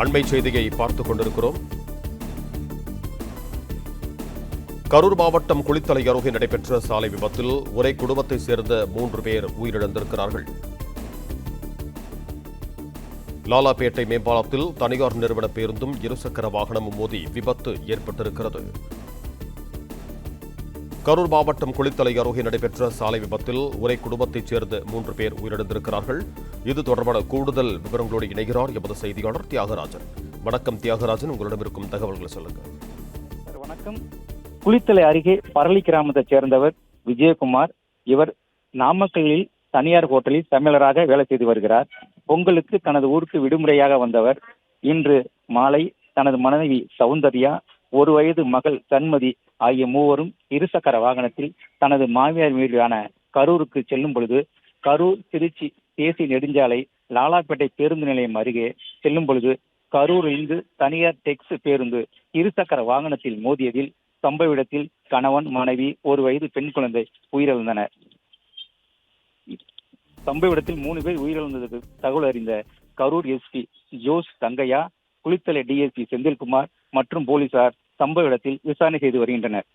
அண்மை செய்தியை பார்த்துக் கொண்டிருக்கிறோம். கரூர் மாவட்டம் குளித்தலை அருகே நடைபெற்ற சாலை விபத்தில் ஒரே குடும்பத்தைச் சேர்ந்த 3 பேர் உயிரிழந்திருக்கிறார்கள். லாலாபேட்டை மேம்பாலத்தில் தனியார் நிறுவன பேருந்தும் இருசக்கர வாகனமும் மோதி விபத்து ஏற்பட்டிருக்கிறது. கரூர் மாவட்டம் குளித்தலை அருகே நடைபெற்ற சாலை விபத்தில் ஒரே குடும்பத்தைச் சேர்ந்த 3 பேர் உயிரிழந்திருக்கிறார்கள். இது தொடர்பான கூடுதல் விவரங்களோடு இணைகிறார் எமது செய்தியாளர் தியாகராஜன். வணக்கம் தியாகராஜன், உங்களிடம் இருக்கும் தகவல்களை சொல்லுங்க. வணக்கம். குளித்தலை அருகே பரளி கிராமத்தைச் சேர்ந்தவர் விஜயகுமார். இவர் நாமக்கல்லில் தனியார் ஹோட்டலில் சமையலராக வேலை செய்து வருகிறார். பொங்கலுக்கு தனது ஊருக்கு விடுமுறையாக வந்தவர் இன்று மாலை தனது மனைவி சௌந்தர்யா, 1 வயது மகள் சண்மதி ஆகிய மூவரும் இருசக்கர வாகனத்தில் தனது மாமியார் வீடான கரூருக்கு செல்லும் பொழுது கரூர் திருச்சி தேசிய நெடுஞ்சாலை லாலாப்பேட்டை பேருந்து நிலையம் அருகே செல்லும் பொழுது கரூரிலிருந்து தனியார் டெக்ஸ் பேருந்து இருசக்கர வாகனத்தில் மோதியதில் சம்பவ இடத்தில் கணவன், மனைவி, 1 வயது பெண் குழந்தை உயிரிழந்தனர். சம்பவ இடத்தில் 3 பேர் உயிரிழந்ததற்கு தகவல் அறிந்த கரூர் எஸ்பி ஜோஸ் தங்கையா, குளித்தலை டிஎஸ்பி செந்தில்குமார் மற்றும் போலீசார் சம்பவ இடத்தில் விசாரணை செய்து வருகின்றனர்.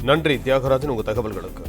நன்றி தியாகராஜன், உங்கள் தகவல்களுக்கு.